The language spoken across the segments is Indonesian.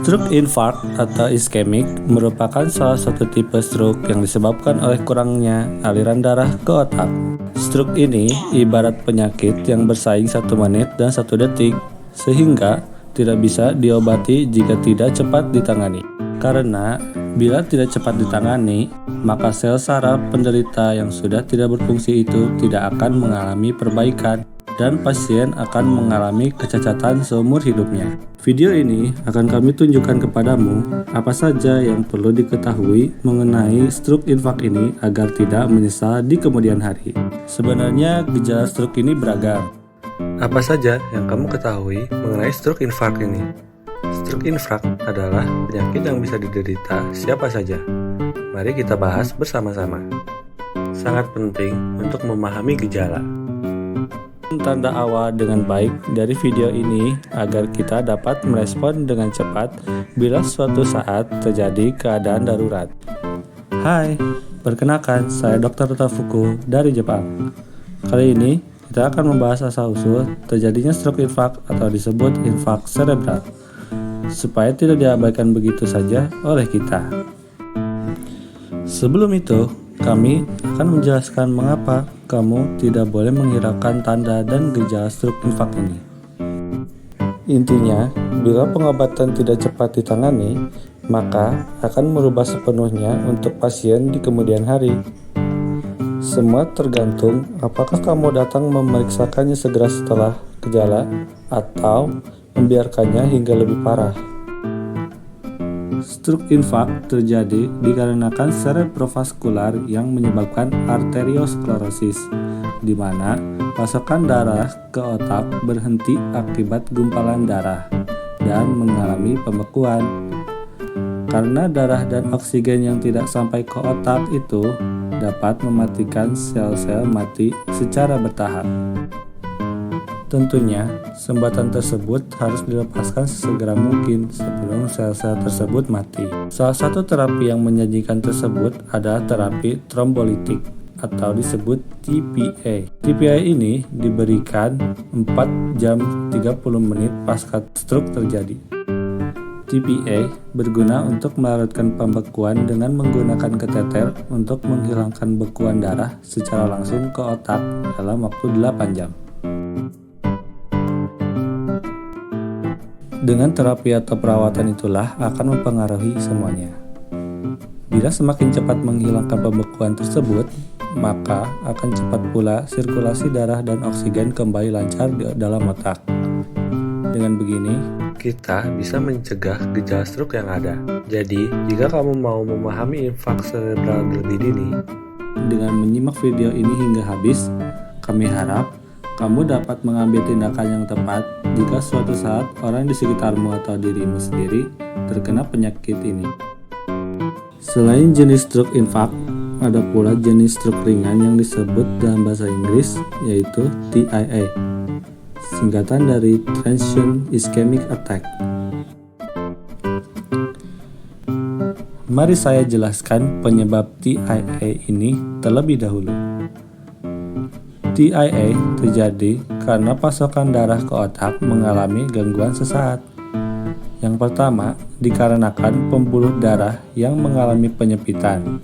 Stroke infarct atau iskemik merupakan salah satu tipe stroke yang disebabkan oleh kurangnya aliran darah ke otak. Stroke ini ibarat penyakit yang bersaing 1 menit dan 1 detik, sehingga tidak bisa diobati jika tidak cepat ditangani. Karena bila tidak cepat ditangani, maka sel saraf penderita yang sudah tidak berfungsi itu tidak akan mengalami perbaikan dan pasien akan mengalami kecacatan seumur hidupnya. Video ini akan kami tunjukkan kepadamu apa saja yang perlu diketahui mengenai stroke infarct ini agar tidak menyesal di kemudian hari. Sebenarnya gejala stroke ini beragam. Apa saja yang kamu ketahui mengenai stroke infarct ini? Stroke infarct adalah penyakit yang bisa diderita siapa saja. Mari kita bahas bersama-sama. Sangat penting untuk memahami gejala. Tanda awal dengan baik dari video ini agar kita dapat merespon dengan cepat bila suatu saat terjadi keadaan darurat. Hai, perkenalkan saya Dr. Tafuku dari Jepang. Kali ini kita akan membahas asal-usul terjadinya stroke infarct atau disebut infark cerebral, supaya tidak diabaikan begitu saja oleh kita. Sebelum itu, kami akan menjelaskan mengapa kamu tidak boleh menghiraukan tanda dan gejala stroke infarct ini. Intinya, bila pengobatan tidak cepat ditangani, maka akan merubah sepenuhnya untuk pasien di kemudian hari. Semua tergantung apakah kamu datang memeriksakannya segera setelah gejala atau membiarkannya hingga lebih parah. Stroke infarct terjadi dikarenakan cerebrovaskular yang menyebabkan arteriosklerosis, di mana pasokan darah ke otak berhenti akibat gumpalan darah dan mengalami pembekuan. Karena darah dan oksigen yang tidak sampai ke otak itu dapat mematikan sel-sel mati secara bertahap. Tentunya, sumbatan tersebut harus dilepaskan sesegera mungkin sebelum sel-sel tersebut mati. Salah satu terapi yang menyajikan tersebut adalah terapi trombolitik atau disebut TPA. TPA ini diberikan 4 jam 30 menit pasca stroke terjadi. TPA berguna untuk melarutkan pembekuan dengan menggunakan kateter untuk menghilangkan bekuan darah secara langsung ke otak dalam waktu 8 jam. Dengan terapi atau perawatan itulah akan mempengaruhi semuanya. Bila semakin cepat menghilangkan pembekuan tersebut, maka akan cepat pula sirkulasi darah dan oksigen kembali lancar di dalam otak. Dengan begini, kita bisa mencegah gejala stroke yang ada. Jadi, jika kamu mau memahami infark cerebral lebih dini, dengan menyimak video ini hingga habis, kami harap kamu dapat mengambil tindakan yang tepat jika suatu saat orang di sekitarmu atau dirimu sendiri terkena penyakit ini. Selain jenis stroke infarct, ada pula jenis stroke ringan yang disebut dalam bahasa Inggris yaitu TIA, singkatan dari Transient Ischemic Attack. Mari saya jelaskan penyebab TIA ini terlebih dahulu. TIA terjadi karena pasokan darah ke otak mengalami gangguan sesaat. Yang pertama, dikarenakan pembuluh darah yang mengalami penyempitan.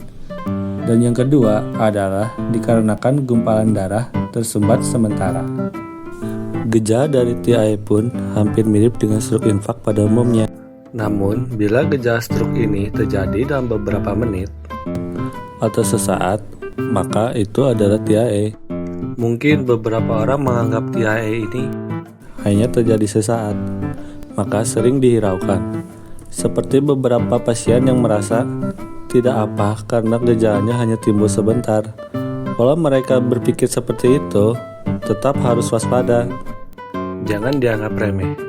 Dan yang kedua adalah dikarenakan gumpalan darah tersumbat sementara. Gejala dari TIA pun hampir mirip dengan stroke infarct pada umumnya. Namun, bila gejala stroke ini terjadi dalam beberapa menit atau sesaat, maka itu adalah TIA. Mungkin beberapa orang menganggap TIA ini hanya terjadi sesaat, maka sering dihiraukan. Seperti beberapa pasien yang merasa tidak apa karena gejalanya hanya timbul sebentar. Kalau mereka berpikir seperti itu, tetap harus waspada. Jangan dianggap remeh.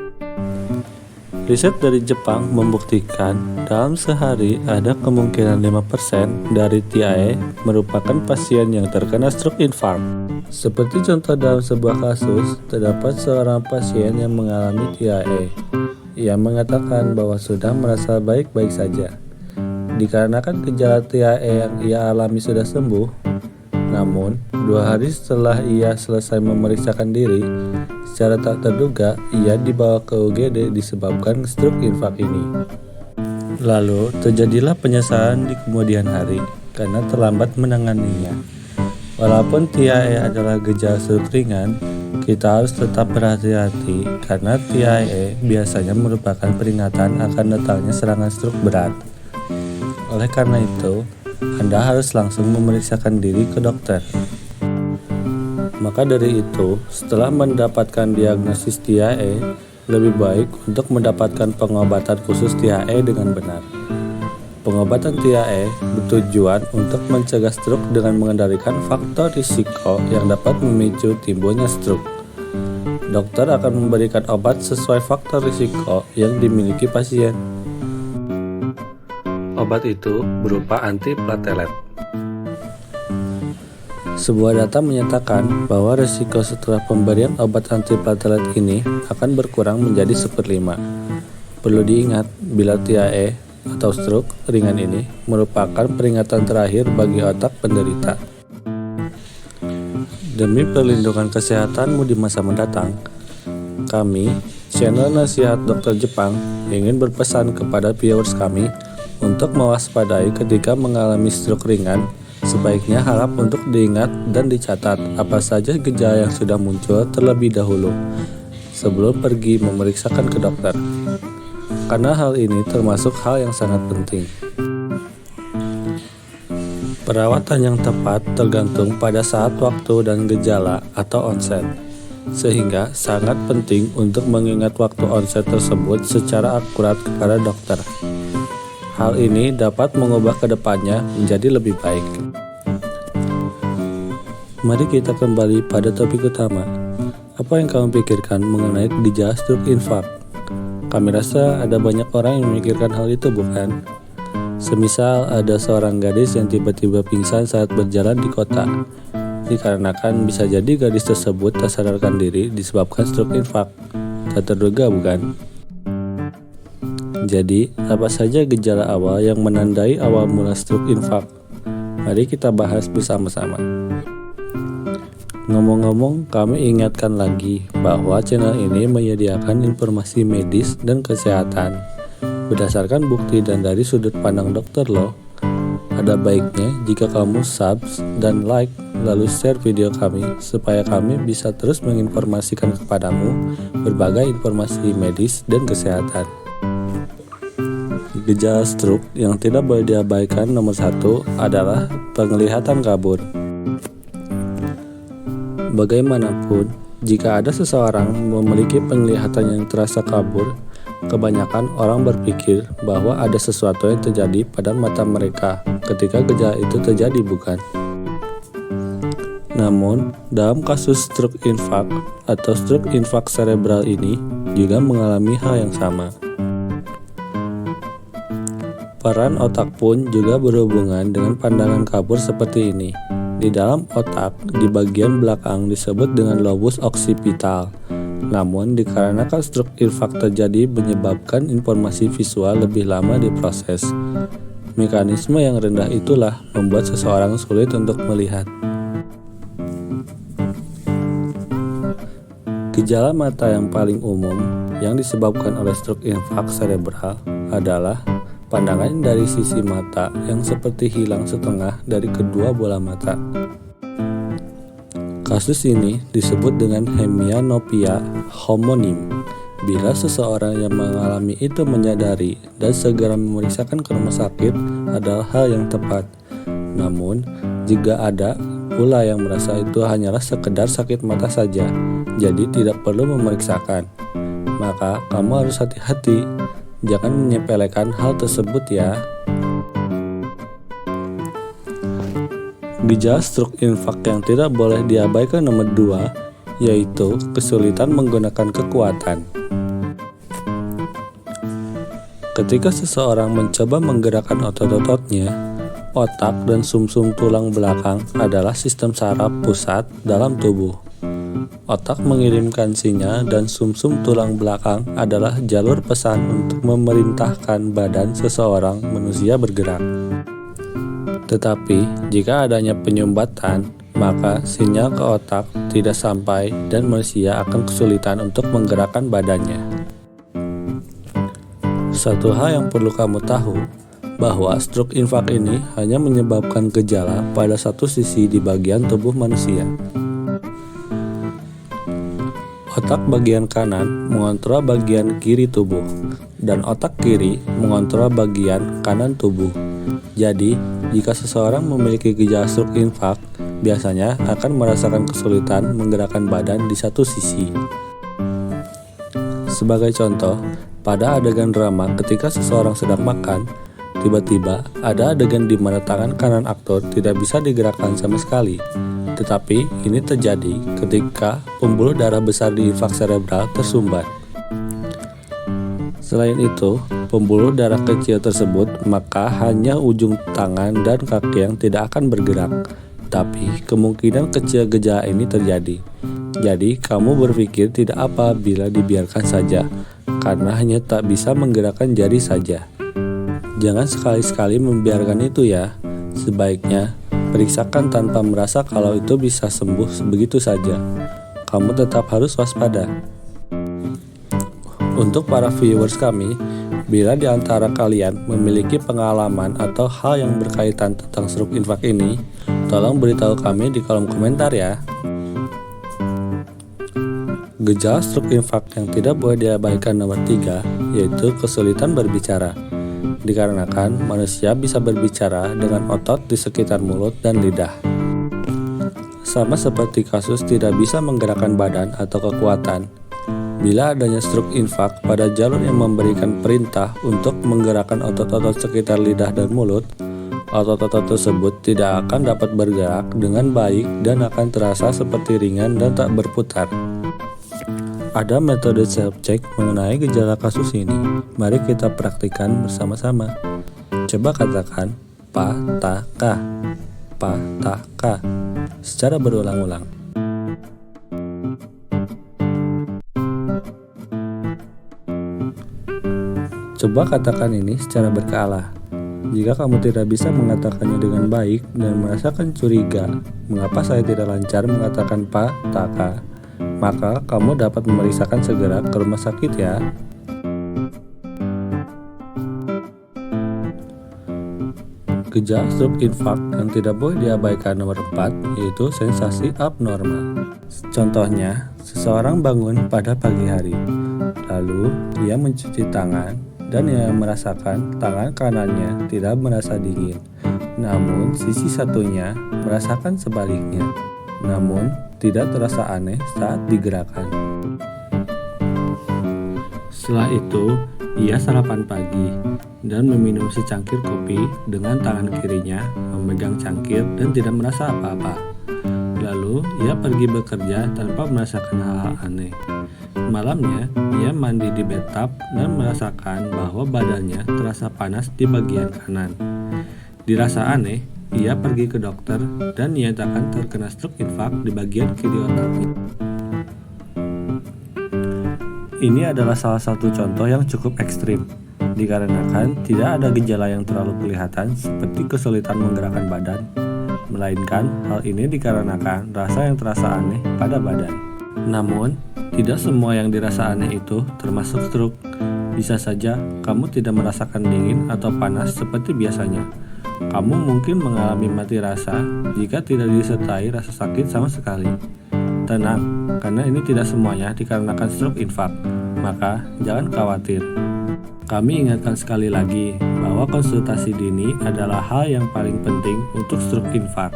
Riset dari Jepang membuktikan dalam sehari ada kemungkinan 5% dari TIA merupakan pasien yang terkena stroke infarct. Seperti contoh dalam sebuah kasus, terdapat seorang pasien yang mengalami TIA. Ia mengatakan bahwa sudah merasa baik-baik saja. Dikarenakan gejala TIA yang ia alami sudah sembuh, Namun, 2 hari setelah ia selesai memeriksakan diri, secara tak terduga ia dibawa ke UGD disebabkan stroke infak ini. Lalu, terjadilah penyesalan di kemudian hari karena terlambat menanganinya. Walaupun TIA adalah gejala stroke ringan, kita harus tetap berhati-hati karena TIA biasanya merupakan peringatan akan datangnya serangan stroke berat. Oleh karena itu, Anda harus langsung memeriksakan diri ke dokter. Maka dari itu, setelah mendapatkan diagnosis TIA, lebih baik untuk mendapatkan pengobatan khusus TIA dengan benar. Pengobatan TIA bertujuan untuk mencegah stroke dengan mengendalikan faktor risiko yang dapat memicu timbulnya stroke. Dokter akan memberikan obat sesuai faktor risiko yang dimiliki pasien. Obat itu berupa antiplatelet. Sebuah data menyatakan bahwa risiko setelah pemberian obat antiplatelet ini akan berkurang menjadi 1/5. Perlu diingat, bila TIA atau stroke ringan ini merupakan peringatan terakhir bagi otak penderita. Demi perlindungan kesehatanmu di masa mendatang, kami, channel Nasihat Dokter Jepang, ingin berpesan kepada viewers kami untuk mewaspadai ketika mengalami stroke ringan. Sebaiknya harap untuk diingat dan dicatat apa saja gejala yang sudah muncul terlebih dahulu sebelum pergi memeriksakan ke dokter. Karena hal ini termasuk hal yang sangat penting. Perawatan yang tepat tergantung pada saat waktu dan gejala atau onset, sehingga sangat penting untuk mengingat waktu onset tersebut secara akurat kepada dokter. Hal ini dapat mengubah kedepannya menjadi lebih baik. Mari kita kembali pada topik utama. Apa yang kamu pikirkan mengenai gejala stroke infak? Kami rasa ada banyak orang yang memikirkan hal itu, bukan? Semisal ada seorang gadis yang tiba-tiba pingsan saat berjalan di kota. Dikarenakan bisa jadi gadis tersebut tak sadarkan diri disebabkan stroke infak. Tak terduga, bukan? Jadi, apa saja gejala awal yang menandai awal mula stroke infak? Mari kita bahas bersama-sama. Ngomong-ngomong, kami ingatkan lagi bahwa channel ini menyediakan informasi medis dan kesehatan berdasarkan bukti dan dari sudut pandang dokter loh. Ada baiknya jika kamu subs dan like lalu share video kami supaya kami bisa terus menginformasikan kepadamu berbagai informasi medis dan kesehatan. Gejala stroke yang tidak boleh diabaikan nomor 1 adalah penglihatan kabur. Bagaimanapun, jika ada seseorang memiliki penglihatan yang terasa kabur, kebanyakan orang berpikir bahwa ada sesuatu yang terjadi pada mata mereka ketika gejala itu terjadi, bukan? Namun, dalam kasus stroke infak atau stroke infak cerebral ini juga mengalami hal yang sama. Peran otak pun juga berhubungan dengan pandangan kabur seperti ini. Di dalam otak, di bagian belakang disebut dengan lobus occipital. Namun, dikarenakan stroke infak terjadi menyebabkan informasi visual lebih lama diproses. Mekanisme yang rendah itulah membuat seseorang sulit untuk melihat. Gejala mata yang paling umum yang disebabkan oleh stroke infak cerebral adalah pandangan dari sisi mata yang seperti hilang setengah dari kedua bola mata. Kasus ini disebut dengan hemianopia homonim. Bila seseorang yang mengalami itu menyadari dan segera memeriksakan ke rumah sakit adalah hal yang tepat. Namun, jika ada pula yang merasa itu hanyalah sekedar sakit mata saja, jadi tidak perlu memeriksakan, maka kamu harus hati-hati. Jangan menyepelekan hal tersebut ya. Gejala stroke infak yang tidak boleh diabaikan nomor 2 yaitu kesulitan menggunakan kekuatan. Ketika seseorang mencoba menggerakkan otot-ototnya, otak dan sumsum tulang belakang adalah sistem saraf pusat dalam tubuh. Otak mengirimkan sinyal dan sumsum tulang belakang adalah jalur pesan untuk memerintahkan badan seseorang manusia bergerak. Tetapi, jika adanya penyumbatan, maka sinyal ke otak tidak sampai dan manusia akan kesulitan untuk menggerakkan badannya. Satu hal yang perlu kamu tahu, bahwa stroke infak ini hanya menyebabkan gejala pada satu sisi di bagian tubuh manusia. Otak bagian kanan mengontrol bagian kiri tubuh, dan otak kiri mengontrol bagian kanan tubuh. Jadi, jika seseorang memiliki gejala stroke infak, biasanya akan merasakan kesulitan menggerakkan badan di satu sisi. Sebagai contoh, pada adegan drama ketika seseorang sedang makan, tiba-tiba ada adegan di mana tangan kanan aktor tidak bisa digerakkan sama sekali. Tetapi ini terjadi ketika pembuluh darah besar di infak cerebral tersumbat. Selain itu, pembuluh darah kecil tersebut maka hanya ujung tangan dan kaki yang tidak akan bergerak. Tapi kemungkinan kecil gejala ini terjadi. Jadi kamu berpikir tidak apa bila dibiarkan saja, karena hanya tak bisa menggerakkan jari saja. Jangan sekali-sekali membiarkan itu ya. Sebaiknya periksakan tanpa merasa kalau itu bisa sembuh begitu saja. Kamu tetap harus waspada. Untuk para viewers kami, bila di antara kalian memiliki pengalaman atau hal yang berkaitan tentang stroke infak ini, tolong beritahu kami di kolom komentar ya. Gejala stroke infak yang tidak boleh diabaikan nomor 3, yaitu kesulitan berbicara. Dikarenakan manusia bisa berbicara dengan otot di sekitar mulut dan lidah. Sama seperti kasus tidak bisa menggerakkan badan atau kekuatan. Bila adanya stroke infak pada jalur yang memberikan perintah untuk menggerakkan otot-otot sekitar lidah dan mulut, otot-otot tersebut tidak akan dapat bergerak dengan baik dan akan terasa seperti ringan dan tak berputar. Ada metode self-check mengenai gejala kasus ini. Mari kita praktikkan bersama-sama. Coba katakan pataka, pataka secara berulang-ulang. Coba katakan ini secara berkala. Jika kamu tidak bisa mengatakannya dengan baik dan merasakan curiga, mengapa saya tidak lancar mengatakan pataka, maka kamu dapat memeriksakan segera ke rumah sakit ya. Gejala stroke infak yang tidak boleh diabaikan nomor 4, yaitu sensasi abnormal. Contohnya, seseorang bangun pada pagi hari, lalu ia mencuci tangan dan ia merasakan tangan kanannya tidak merasa dingin, namun sisi satunya merasakan sebaliknya, namun tidak terasa aneh saat digerakkan. Setelah itu, ia sarapan pagi dan meminum secangkir kopi dengan tangan kirinya memegang cangkir dan tidak merasa apa-apa. Lalu, ia pergi bekerja tanpa merasakan hal-hal aneh. Malamnya, ia mandi di bathtub dan merasakan bahwa badannya terasa panas di bagian kanan. Dirasa aneh, ia pergi ke dokter dan dinyatakan terkena stroke infak di bagian kiri otaknya. Ini adalah salah satu contoh yang cukup ekstrim, dikarenakan tidak ada gejala yang terlalu kelihatan seperti kesulitan menggerakkan badan, melainkan hal ini dikarenakan rasa yang terasa aneh pada badan. Namun, tidak semua yang dirasa aneh itu termasuk stroke. Bisa saja kamu tidak merasakan dingin atau panas seperti biasanya. Kamu mungkin mengalami mati rasa jika tidak disertai rasa sakit sama sekali. Tenang, karena ini tidak semuanya dikarenakan stroke infak, maka jangan khawatir. Kami ingatkan sekali lagi bahwa konsultasi dini adalah hal yang paling penting untuk stroke infak.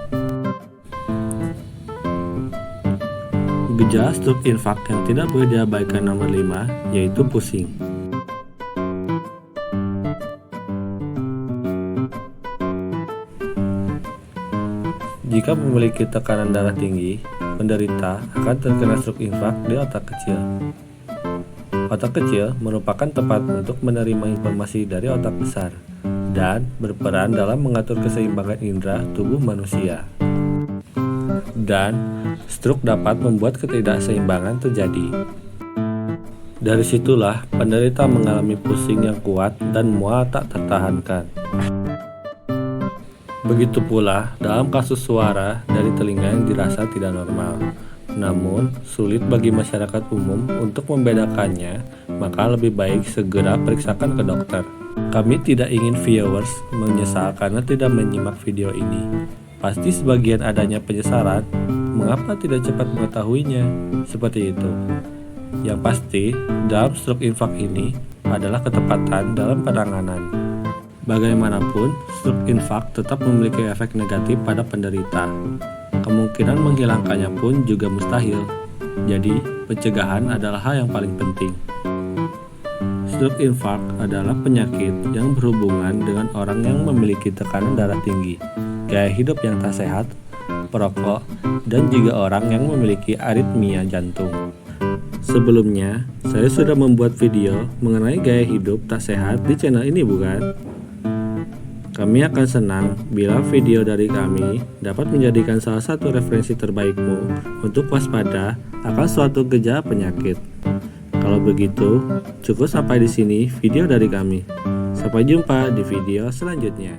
Gejala stroke infak yang tidak boleh diabaikan nomor 5, yaitu pusing. Jika memiliki tekanan darah tinggi, penderita akan terkena stroke infak di otak kecil. Otak kecil merupakan tempat untuk menerima informasi dari otak besar dan berperan dalam mengatur keseimbangan indera tubuh manusia. Dan stroke dapat membuat ketidakseimbangan terjadi. Dari situlah penderita mengalami pusing yang kuat dan mual tak tertahankan. Begitu pula dalam kasus suara dari telinga yang dirasa tidak normal. Namun, sulit bagi masyarakat umum untuk membedakannya, maka lebih baik segera periksakan ke dokter. Kami tidak ingin viewers menyesal karena tidak menyimak video ini. Pasti sebagian adanya penyesalan, mengapa tidak cepat mengetahuinya? Seperti itu. Yang pasti, dalam stroke infak ini adalah ketepatan dalam penanganan. Bagaimanapun, stroke infak tetap memiliki efek negatif pada penderita. Kemungkinan menghilangkannya pun juga mustahil. Jadi, pencegahan adalah hal yang paling penting. Stroke infak adalah penyakit yang berhubungan dengan orang yang memiliki tekanan darah tinggi, gaya hidup yang tak sehat, perokok, dan juga orang yang memiliki aritmia jantung. Sebelumnya, saya sudah membuat video mengenai gaya hidup tak sehat di channel ini, bukan? Kami akan senang bila video dari kami dapat menjadikan salah satu referensi terbaikmu untuk waspada akan suatu gejala penyakit. Kalau begitu, cukup sampai di sini video dari kami. Sampai jumpa di video selanjutnya.